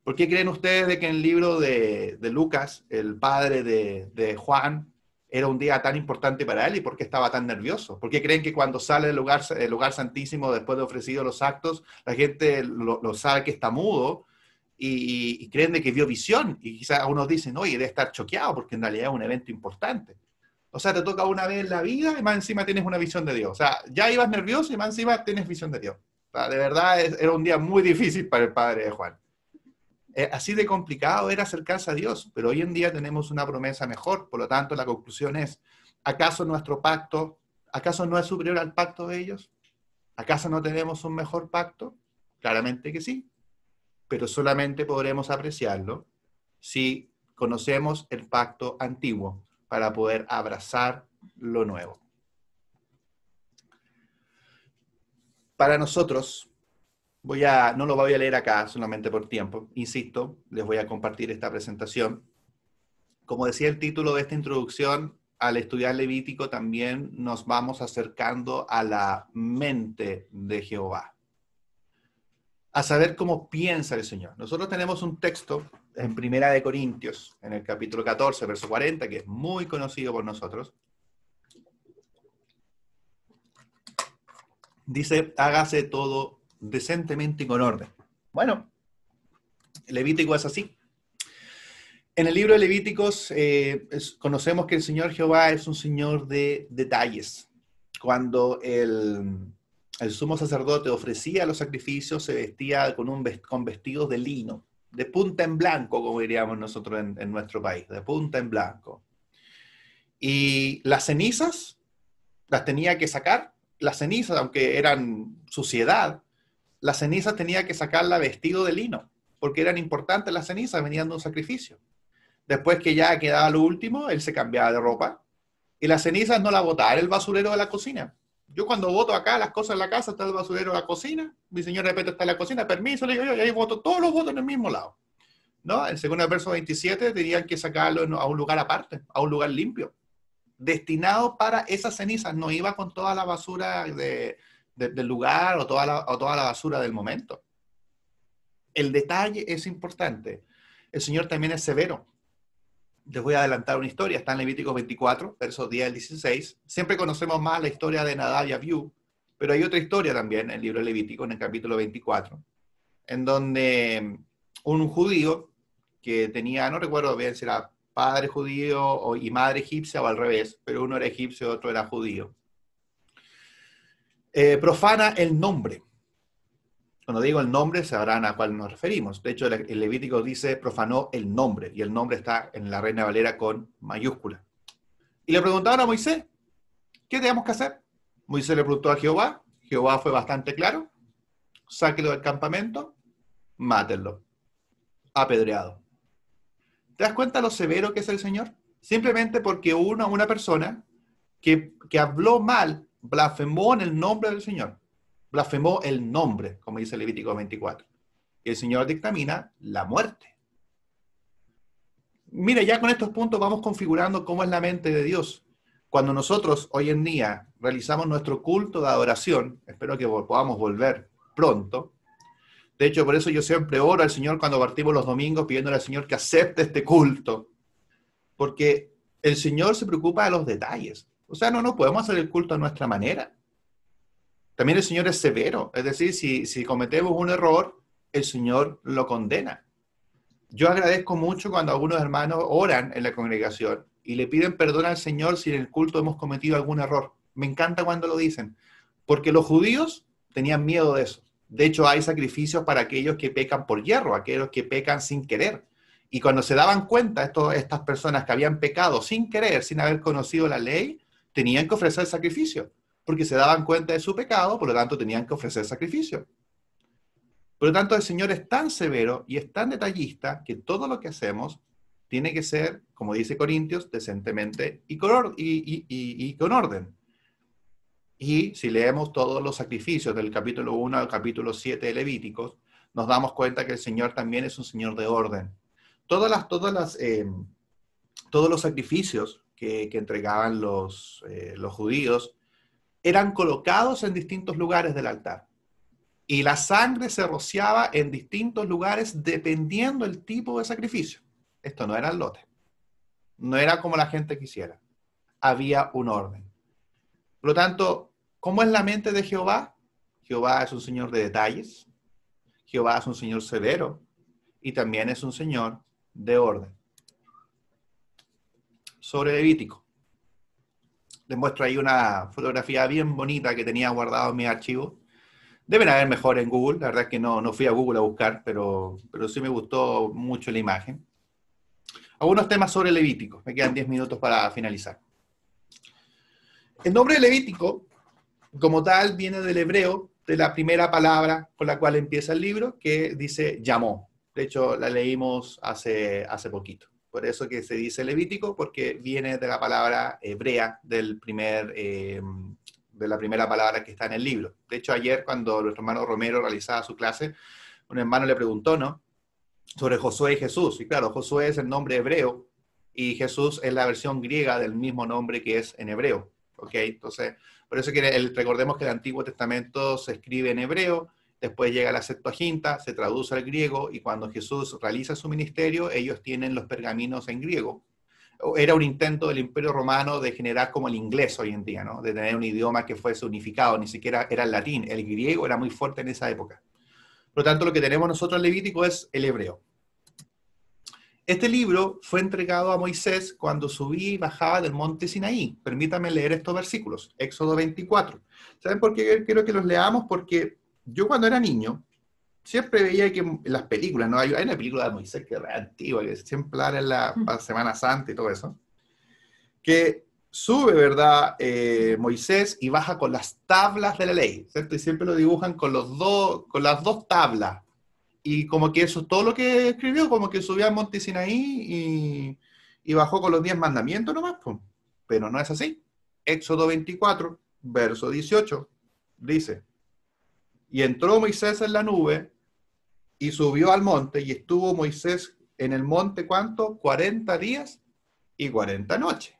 ¿Por qué creen ustedes de que en el libro de Lucas, el padre de Juan, era un día tan importante para él y por qué estaba tan nervioso? ¿Por qué creen que cuando sale del lugar santísimo después de ofrecido los actos, la gente lo sabe que está mudo y creen de que vio visión, y quizás algunos dicen, oye, debe estar choqueado porque en realidad es un evento importante. O sea, te toca una vez en la vida y más encima tienes una visión de Dios. O sea, ya ibas nervioso y más encima tienes visión de Dios. O sea, de verdad era un día muy difícil para el padre de Juan. Así de complicado era acercarse a Dios, pero hoy en día tenemos una promesa mejor. Por lo tanto, la conclusión es, ¿acaso nuestro pacto, acaso no es superior al pacto de ellos? ¿Acaso no tenemos un mejor pacto? Claramente que sí, pero solamente podremos apreciarlo si conocemos el pacto antiguo para poder abrazar lo nuevo. Para nosotros, no lo voy a leer acá solamente por tiempo, insisto, les voy a compartir esta presentación. Como decía el título de esta introducción, al estudiar Levítico también nos vamos acercando a la mente de Jehová, a saber cómo piensa el Señor. Nosotros tenemos un texto en Primera de Corintios, en el capítulo 14, verso 40, que es muy conocido por nosotros. Dice, hágase todo decentemente y con orden. Bueno, el Levítico es así. En el libro de Levíticos conocemos que el Señor Jehová es un Señor de detalles. Cuando el sumo sacerdote ofrecía los sacrificios, se vestía con vestidos de lino, de punta en blanco, como diríamos nosotros en nuestro país, de punta en blanco. Y las cenizas las tenía que sacar. Las cenizas, aunque eran suciedad, las cenizas tenía que sacarla vestido de lino, porque eran importantes las cenizas, venían de un sacrificio. Después que ya quedaba lo último, él se cambiaba de ropa y las cenizas no las botaba en el basurero de la cocina. Yo cuando boto acá las cosas en la casa, está el basurero de la cocina, mi señor de repente está en la cocina, permiso, le digo yo, y ahí boto todos los botos en el mismo lado. ¿No? Según el verso 27, tenían que sacarlo a un lugar aparte, a un lugar limpio, destinado para esas cenizas, no iba con toda la basura del lugar o toda la basura del momento. El detalle es importante. El Señor también es severo. Les voy a adelantar una historia, está en Levítico 24, versos 10 al 16. Siempre conocemos más la historia de Nadab y Abiú, pero hay otra historia también en el libro de Levítico, en el capítulo 24, en donde un judío que tenía, no recuerdo bien si era padre judío y madre egipcia o al revés, pero uno era egipcio y otro era judío, profana el nombre. Cuando digo el nombre, sabrán a cuál nos referimos. De hecho, el Levítico dice profanó el nombre, y el nombre está en la Reina Valera con mayúscula. Y le preguntaron a Moisés, ¿qué tenemos que hacer? Moisés le preguntó a Jehová, Jehová fue bastante claro, sáquelo del campamento, mátenlo, apedreado. ¿Te das cuenta lo severo que es el Señor? Simplemente porque una persona que habló mal, blasfemó en el nombre del Señor. Blasfemó el nombre, como dice Levítico 24. Y el Señor dictamina la muerte. Mira, ya con estos puntos vamos configurando cómo es la mente de Dios. Cuando nosotros hoy en día realizamos nuestro culto de adoración, espero que podamos volver pronto. De hecho, por eso yo siempre oro al Señor cuando partimos los domingos, pidiéndole al Señor que acepte este culto. Porque el Señor se preocupa de los detalles. O sea, no podemos hacer el culto a nuestra manera. También el Señor es severo, es decir, si cometemos un error, el Señor lo condena. Yo agradezco mucho cuando algunos hermanos oran en la congregación y le piden perdón al Señor si en el culto hemos cometido algún error. Me encanta cuando lo dicen, porque los judíos tenían miedo de eso. De hecho, hay sacrificios para aquellos que pecan por hierro, aquellos que pecan sin querer. Y cuando se daban cuenta, estas personas que habían pecado sin querer, sin haber conocido la ley, tenían que ofrecer sacrificio, porque se daban cuenta de su pecado, por lo tanto tenían que ofrecer sacrificio. Por lo tanto, el Señor es tan severo y es tan detallista que todo lo que hacemos tiene que ser, como dice Corintios, decentemente y con orden. Y si leemos todos los sacrificios del capítulo 1 al capítulo 7 de Levíticos, nos damos cuenta que el Señor también es un Señor de orden. Todos los sacrificios que entregaban los judíos eran colocados en distintos lugares del altar. Y la sangre se rociaba en distintos lugares dependiendo del tipo de sacrificio. Esto no era el lote. No era como la gente quisiera. Había un orden. Por lo tanto, ¿cómo es la mente de Jehová? Jehová es un Señor de detalles. Jehová es un Señor severo. y también es un señor de orden. Sobre Levítico. Les muestro ahí una fotografía bien bonita que tenía guardado en mi archivo. Deben haber mejor en Google, la verdad es que no fui a Google a buscar, pero sí me gustó mucho la imagen. Algunos temas sobre Levítico, me quedan 10 minutos para finalizar. El nombre de Levítico, como tal, viene del hebreo, de la primera palabra con la cual empieza el libro, que dice llamó. De hecho, la leímos hace poquito. Por eso que se dice Levítico, porque viene de la palabra hebrea de la primera palabra que está en el libro. De hecho, ayer cuando nuestro hermano Romero realizaba su clase, un hermano le preguntó, ¿no?, sobre Josué y Jesús. Y claro, Josué es el nombre hebreo y Jesús es la versión griega del mismo nombre que es en hebreo. ¿Ok? Entonces, por eso que recordemos que el Antiguo Testamento se escribe en hebreo, después llega la Septuaginta, se traduce al griego, y cuando Jesús realiza su ministerio, ellos tienen los pergaminos en griego. Era un intento del Imperio Romano de generar como el inglés hoy en día, ¿no?, de tener un idioma que fuese unificado, ni siquiera era el latín, el griego era muy fuerte en esa época. Por lo tanto, lo que tenemos nosotros en Levítico es el hebreo. Este libro fue entregado a Moisés cuando subí y bajaba del monte Sinaí. Permítanme leer estos versículos. Éxodo 24. ¿Saben por qué quiero que los leamos? Porque yo cuando era niño, siempre veía que en las películas, ¿no? Hay una película de Moisés que es re antigua, que siempre habla en la Semana Santa y todo eso, que sube, ¿verdad?, Moisés y baja con las tablas de la ley, ¿cierto? Y siempre lo dibujan con las dos tablas. Y como que eso es todo lo que escribió, como que subió al monte Sinaí y bajó con los 10 mandamientos nomás, pues. Pero no es así. Éxodo 24, verso 18, dice: y entró Moisés en la nube y subió al monte, y estuvo Moisés en el monte, ¿cuánto? 40 días y 40 noches.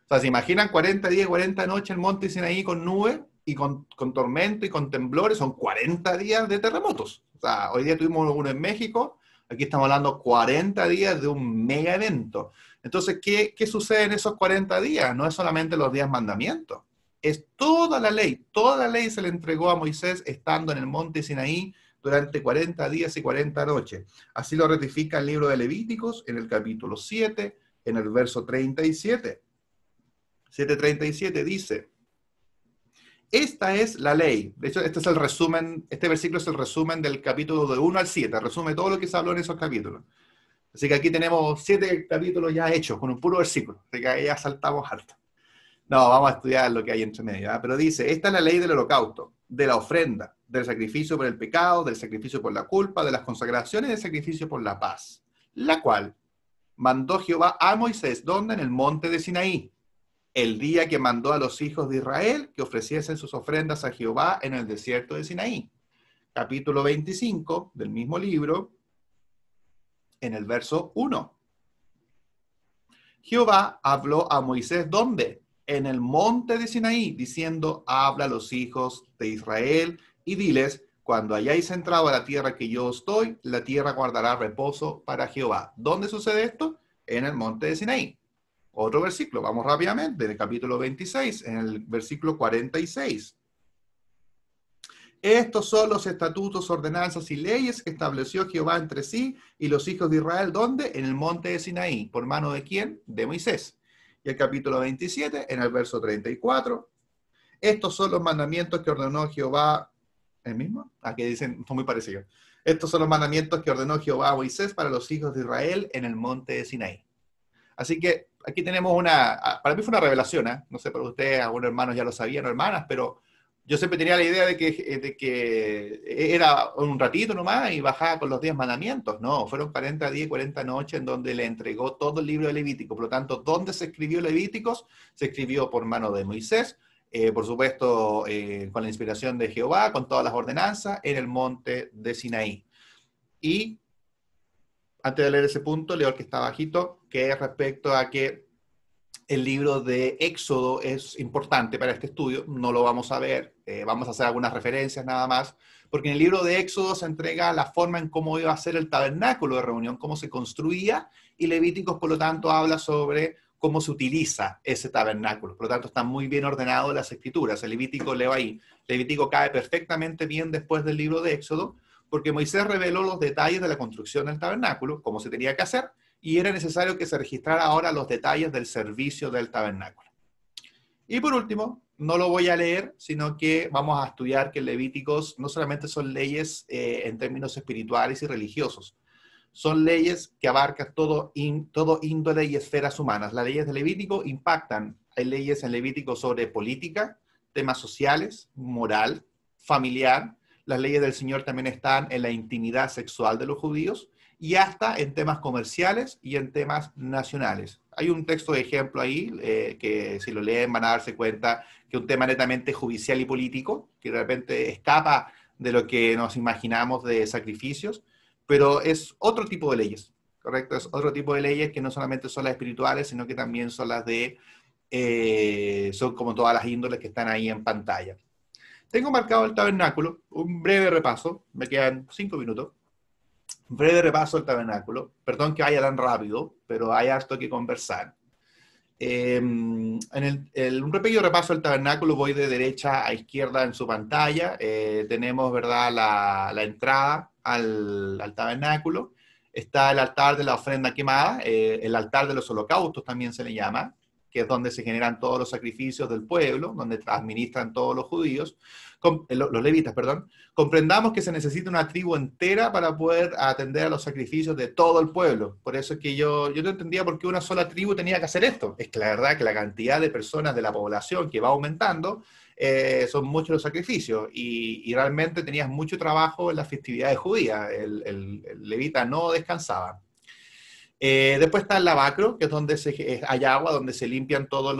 O sea, ¿se imaginan 40 días y 40 noches en el monte Sinaí con nube y con tormento y con temblores? Son 40 días de terremotos. O sea, hoy día tuvimos uno en México, aquí estamos hablando 40 días de un mega evento. Entonces, ¿qué sucede en esos 40 días? No es solamente los 10 mandamientos, es toda la ley se le entregó a Moisés estando en el monte Sinaí durante 40 días y 40 noches. Así lo ratifica el libro de Levíticos en el capítulo 7, en el verso 37. 7:37 dice: esta es la ley. De hecho, este es el resumen, este versículo es el resumen del capítulo de 1 al 7, resume todo lo que se habló en esos capítulos. Así que aquí tenemos 7 capítulos ya hechos con un puro versículo, así que ahí ya saltamos harto. No, vamos a estudiar lo que hay entre medio, ¿eh? Pero dice: esta es la ley del holocausto, de la ofrenda, del sacrificio por el pecado, del sacrificio por la culpa, de las consagraciones y del sacrificio por la paz, la cual mandó Jehová a Moisés, ¿dónde? En el monte de Sinaí, el día que mandó a los hijos de Israel que ofreciesen sus ofrendas a Jehová en el desierto de Sinaí. Capítulo 25 del mismo libro, en el verso 1. Jehová habló a Moisés, ¿dónde? En el monte de Sinaí, diciendo: habla a los hijos de Israel y diles: cuando hayáis entrado a la tierra que yo os doy, la tierra guardará reposo para Jehová. ¿Dónde sucede esto? En el monte de Sinaí. Otro versículo, vamos rápidamente, en el capítulo 26, en el versículo 46. Estos son los estatutos, ordenanzas y leyes que estableció Jehová entre sí y los hijos de Israel, ¿dónde? En el monte de Sinaí. ¿Por mano de quién? De Moisés. Y el capítulo 27, en el verso 34. Estos son los mandamientos que ordenó Jehová. ¿El mismo? Aquí dicen, son muy parecidos. Estos son los mandamientos que ordenó Jehová a Moisés para los hijos de Israel en el monte de Sinaí. Así que aquí tenemos para mí fue una revelación, ¿eh? No sé, para ustedes, algunos hermanos ya lo sabían, o hermanas, pero yo siempre tenía la idea de que era un ratito nomás y bajaba con los 10 mandamientos. No, fueron 40 días y 40 noches en donde le entregó todo el libro de Levítico. Por lo tanto, ¿dónde se escribió Levíticos? Se escribió por mano de Moisés, por supuesto, con la inspiración de Jehová, con todas las ordenanzas, en el monte de Sinaí. Y antes de leer ese punto, leo el que está bajito, que es respecto a que el libro de Éxodo es importante para este estudio. No lo vamos a ver, vamos a hacer algunas referencias nada más, porque en el libro de Éxodo se entrega la forma en cómo iba a ser el tabernáculo de reunión, cómo se construía, y Levíticos, por lo tanto, habla sobre cómo se utiliza ese tabernáculo. Por lo tanto, están muy bien ordenadas las escrituras. El Levítico, leo ahí, Levítico cae perfectamente bien después del libro de Éxodo, porque Moisés reveló los detalles de la construcción del tabernáculo, cómo se tenía que hacer, y era necesario que se registrara ahora los detalles del servicio del tabernáculo. Y por último, no lo voy a leer, sino que vamos a estudiar que Levíticos no solamente son leyes en términos espirituales y religiosos, son leyes que abarcan todo índole y esferas humanas. Las leyes de Levítico impactan, hay leyes en Levítico sobre política, temas sociales, moral, familiar. Las leyes del Señor también están en la intimidad sexual de los judíos y hasta en temas comerciales y en temas nacionales. Hay un texto de ejemplo ahí que si lo leen van a darse cuenta que es un tema netamente judicial y político, que de repente escapa de lo que nos imaginamos de sacrificios, pero es otro tipo de leyes, ¿correcto? Es otro tipo de leyes que no solamente son las espirituales, sino que también son las de, son como todas las índoles que están ahí en pantalla. Tengo marcado el tabernáculo, un breve repaso, me quedan 5 minutos. Un breve repaso del tabernáculo. Perdón que vaya tan rápido, pero hay harto que conversar. En un pequeño repaso del tabernáculo, voy de derecha a izquierda en su pantalla. Tenemos, ¿verdad?, la entrada al tabernáculo. Está el altar de la ofrenda quemada, el altar de los holocaustos también se le llama, que es donde se generan todos los sacrificios del pueblo, donde administran todos los judíos, los levitas, perdón. Comprendamos que se necesita una tribu entera para poder atender a los sacrificios de todo el pueblo. Por eso es que yo no entendía por qué una sola tribu tenía que hacer esto. Es que la verdad que la cantidad de personas de la población que va aumentando, son muchos los sacrificios y realmente tenías mucho trabajo en las festividades judías. El levita no descansaba. Después está el lavacro, que es donde hay agua, donde se limpian todas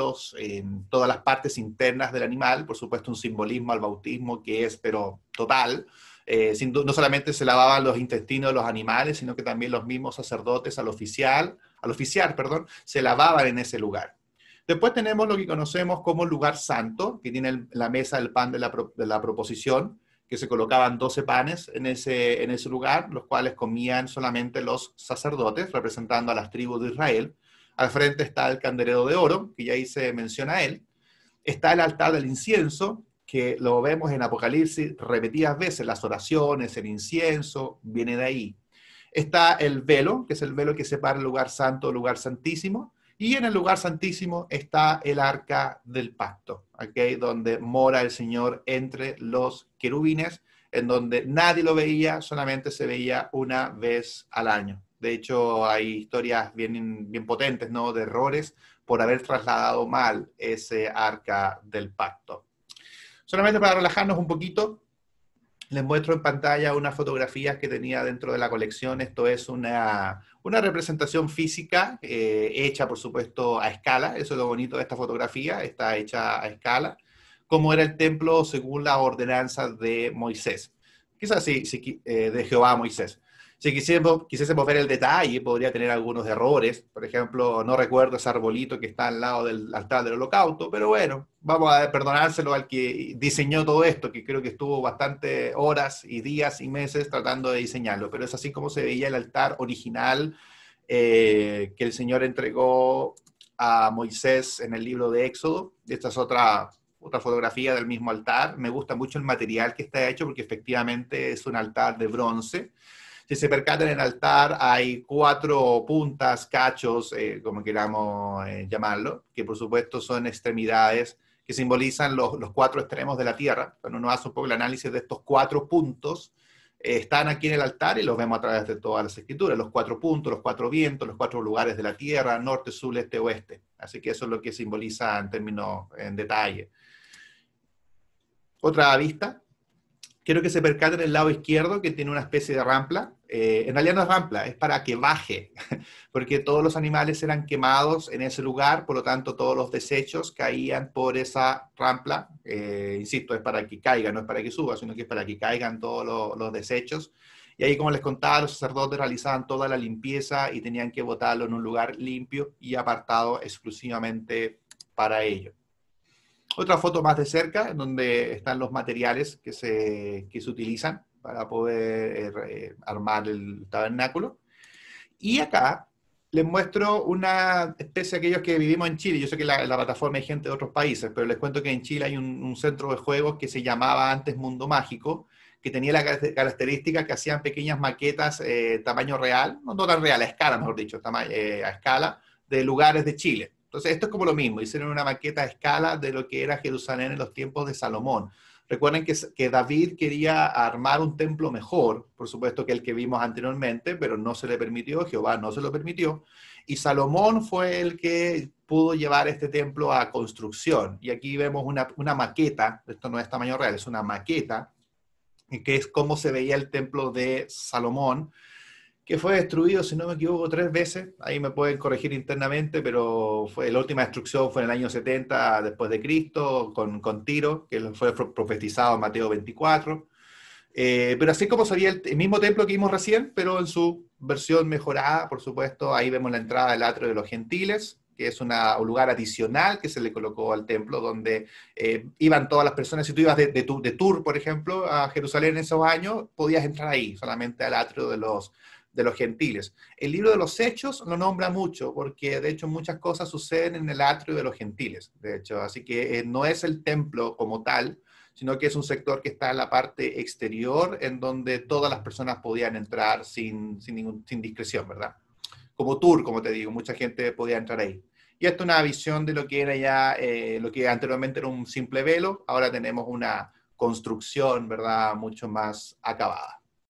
las partes internas del animal. Por supuesto, un simbolismo al bautismo que es, pero total. No solamente se lavaban los intestinos de los animales, sino que también los mismos sacerdotes al oficiar, se lavaban en ese lugar. Después tenemos lo que conocemos como lugar santo, que tiene la mesa del pan de la proposición, que se colocaban 12 panes en ese lugar, los cuales comían solamente los sacerdotes, representando a las tribus de Israel. Al frente está el candelero de oro, que ya ahí se menciona él. Está el altar del incienso, que lo vemos en Apocalipsis repetidas veces, las oraciones, el incienso, viene de ahí. Está el velo, que es el velo que separa el lugar santo del lugar santísimo. Y en el lugar santísimo está el arca del pacto, ¿okay?, donde mora el Señor entre los querubines, en donde nadie lo veía, solamente se veía una vez al año. De hecho, hay historias bien potentes, ¿no?, de errores por haber trasladado mal ese arca del pacto. Solamente para relajarnos un poquito, les muestro en pantalla unas fotografías que tenía dentro de la colección. Esto es una representación física hecha, por supuesto, a escala. Eso es lo bonito de esta fotografía, está hecha a escala, como era el templo según la ordenanza de Moisés. Quizás de Jehová a Moisés. Si quisiésemos ver el detalle, podría tener algunos errores. Por ejemplo, no recuerdo ese arbolito que está al lado del altar del holocausto, pero bueno, vamos a perdonárselo al que diseñó todo esto, que creo que estuvo bastantes horas y días y meses tratando de diseñarlo. Pero es así como se veía el altar original que el Señor entregó a Moisés en el libro de Éxodo. Esta es otra fotografía del mismo altar. Me gusta mucho el material que está hecho porque efectivamente es un altar de bronce. Si se percatan, en el altar hay 4 puntas, cachos, como queramos llamarlo, que por supuesto son extremidades que simbolizan los 4 extremos de la tierra. Cuando uno hace un poco el análisis de estos 4 puntos, están aquí en el altar y los vemos a través de todas las escrituras. Los 4 puntos, los 4 vientos, los 4 lugares de la tierra, norte, sur, este, oeste. Así que eso es lo que simboliza en detalle. Otra vista. Quiero que se percaten en el lado izquierdo que tiene una especie de rampla. En realidad no es rampla, es para que baje, porque todos los animales eran quemados en ese lugar, por lo tanto todos los desechos caían por esa rampla. Insisto, es para que caiga, no es para que suba, sino que es para que caigan todos los desechos. Y ahí, como les contaba, los sacerdotes realizaban toda la limpieza y tenían que botarlo en un lugar limpio y apartado exclusivamente para ello. Otra foto más de cerca, en donde están los materiales que se utilizan para poder armar el tabernáculo. Y acá les muestro una especie de aquellos que vivimos en Chile. Yo sé que en la plataforma hay gente de otros países, pero les cuento que en Chile hay un centro de juegos que se llamaba antes Mundo Mágico, que tenía la característica que hacían pequeñas maquetas tamaño real, no tan real, a escala, mejor dicho, a escala, de lugares de Chile. Entonces, esto es como lo mismo, hicieron una maqueta a escala de lo que era Jerusalén en los tiempos de Salomón. Recuerden que David quería armar un templo mejor, por supuesto que el que vimos anteriormente, pero no se le permitió, Jehová no se lo permitió, y Salomón fue el que pudo llevar este templo a construcción. Y aquí vemos una maqueta, esto no es tamaño real, es una maqueta, que es cómo se veía el templo de Salomón, que fue destruido, si no me equivoco, 3 veces. Ahí me pueden corregir internamente, pero la última destrucción fue en el año 70 después de Cristo, con Tiro, que fue profetizado en Mateo 24. Pero así como sería el mismo templo que vimos recién, pero en su versión mejorada, por supuesto, ahí vemos la entrada del atrio de los gentiles, que es un lugar adicional que se le colocó al templo, donde iban todas las personas. Si tú ibas de tour, por ejemplo, a Jerusalén en esos años, podías entrar ahí, solamente al atrio de los gentiles. El libro de los Hechos lo nombra mucho, porque de hecho muchas cosas suceden en el atrio de los gentiles, de hecho, así que no es el templo como tal, sino que es un sector que está en la parte exterior, en donde todas las personas podían entrar sin discreción, ¿verdad? Como tour, como te digo, mucha gente podía entrar ahí. Y esto es una visión de lo que era ya, lo que anteriormente era un simple velo, ahora tenemos una construcción, ¿verdad?, mucho más acabada.